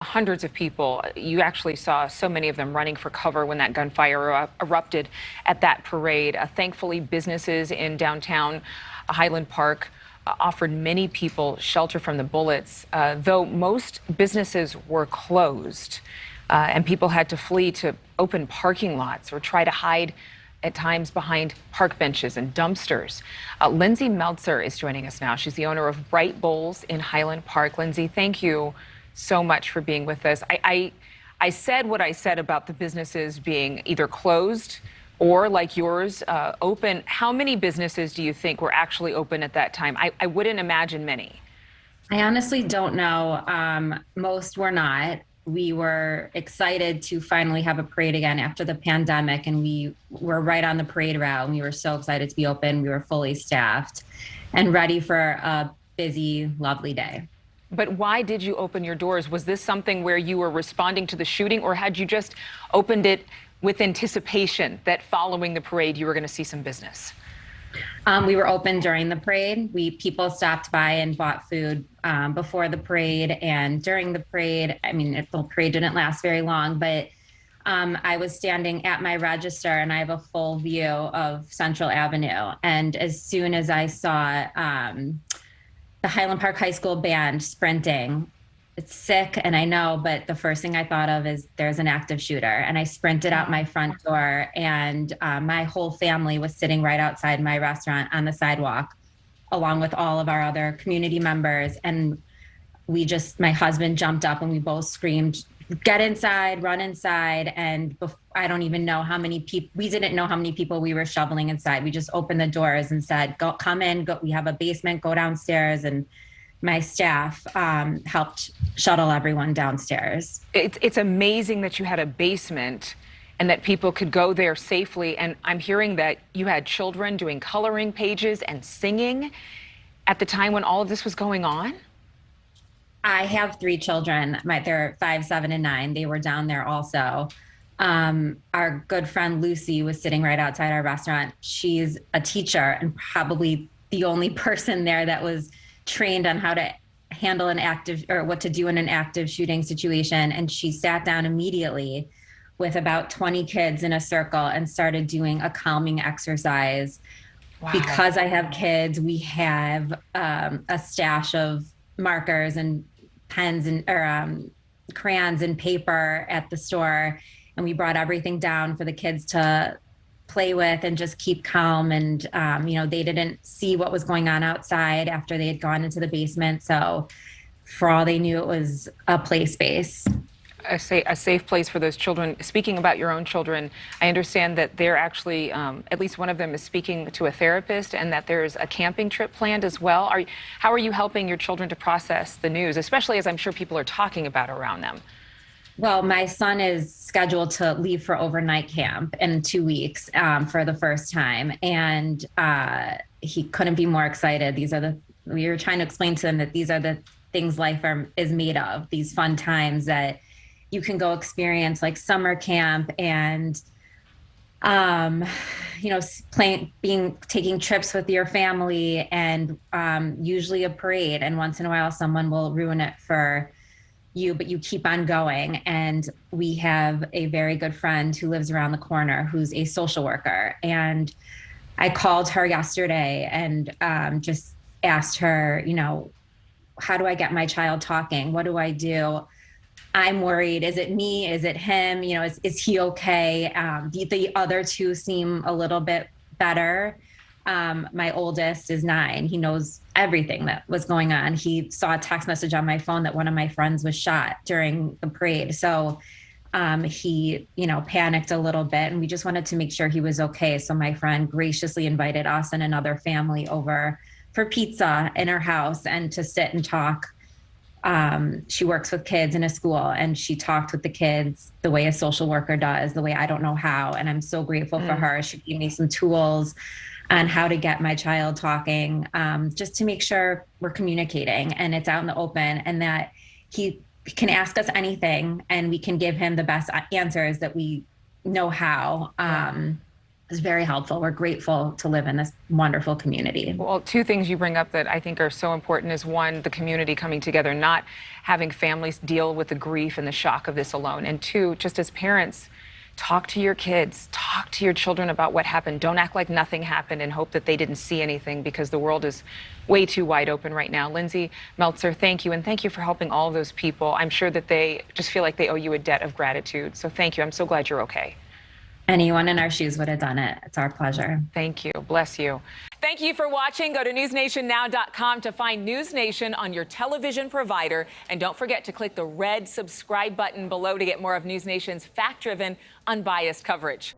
Hundreds of people. You actually saw so many of them running for cover when that gunfire erupted at that parade. Thankfully, businesses in downtown Highland Park offered many people shelter from the bullets, though most businesses were closed and people had to flee to open parking lots or try to hide at times behind park benches and dumpsters. Lindsay Meltzer is joining us now. She's the owner of Bright Bowls in Highland Park. Lindsay, thank you so much for being with us. I said what I said about the businesses being either closed or, like yours, open. How many businesses do you think were actually open at that time? I wouldn't imagine many. I honestly don't know. Most were not. We were excited to finally have a parade again after the pandemic, and we were right on the parade route. And we were so excited to be open. We were fully staffed and ready for a busy, lovely day. But why did you open your doors? Was this something where you were responding to the shooting, or had you just opened it with anticipation that following the parade you were going to see some business? We were open during the parade. People stopped by and bought food before the parade and during the parade. I mean, the parade didn't last very long, but I was standing at my register and I have a full view of Central Avenue. And as soon as I saw the Highland Park High School band sprinting, it's sick, and I know, but the first thing I thought of is there's an active shooter. And I sprinted out my front door, and my whole family was sitting right outside my restaurant on the sidewalk, along with all of our other community members. And my husband jumped up and we both screamed, "Get inside, run inside." And I don't even know how many people, we didn't know how many people we were shoveling inside. We just opened the doors and said, "Go, come in, go. We have a basement, go downstairs." And my staff helped shuttle everyone downstairs. It's amazing that you had a basement and that people could go there safely. And I'm hearing that you had children doing coloring pages and singing at the time when all of this was going on. I have 3 children. They're 5, 7, and 9. They were down there also. Our good friend Lucy was sitting right outside our restaurant. She's a teacher and probably the only person there that was trained on how to handle an active, or what to do in an active shooting situation. And she sat down immediately with about 20 kids in a circle and started doing a calming exercise. Wow. Because I have kids, we have a stash of markers and pens and crayons and paper at the store. And we brought everything down for the kids to play with and just keep calm. And, they didn't see what was going on outside after they had gone into the basement. So for all they knew, it was a play space. A safe place for those children. Speaking about your own children, I understand that they're actually, at least one of them is speaking to a therapist, and that there's a camping trip planned as well. How are you helping your children to process the news, especially as I'm sure people are talking about around them? Well, my son is scheduled to leave for overnight camp in 2 weeks for the first time. And he couldn't be more excited. We were trying to explain to him that these are the things life is made of, these fun times that you can go experience, like summer camp and, taking trips with your family, and usually a parade. And once in a while, someone will ruin it for you, but you keep on going. And we have a very good friend who lives around the corner who's a social worker. And I called her yesterday and just asked her, how do I get my child talking? What do I do? I'm worried. Is it me? Is it him? Is he okay? The other 2 seem a little bit better. My oldest is 9. He knows everything that was going on. He saw a text message on my phone that one of my friends was shot during the parade. So he, panicked a little bit, and we just wanted to make sure he was okay. So my friend graciously invited us and another family over for pizza in her house and to sit and talk. She works with kids in a school, and she talked with the kids the way a social worker does, the way I don't know how. And I'm so grateful for her. She gave me some tools on how to get my child talking, just to make sure we're communicating and it's out in the open, and that he can ask us anything and we can give him the best answers that we know how. is very helpful. We're grateful to live in this wonderful community. Well, two things you bring up that I think are so important is one, the community coming together, not having families deal with the grief and the shock of this alone. And two, just as parents, talk to your kids, talk to your children about what happened. Don't act like nothing happened and hope that they didn't see anything, because the world is way too wide open right now. Lindsay Meltzer, thank you. And thank you for helping all of those people. I'm sure that they just feel like they owe you a debt of gratitude. So thank you. I'm so glad you're okay. Anyone in our shoes would have done it. It's our pleasure. Thank you. Bless you. Thank you for watching. Go to newsnationnow.com to find News Nation on your television provider. And don't forget to click the red subscribe button below to get more of News Nation's fact-driven, unbiased coverage.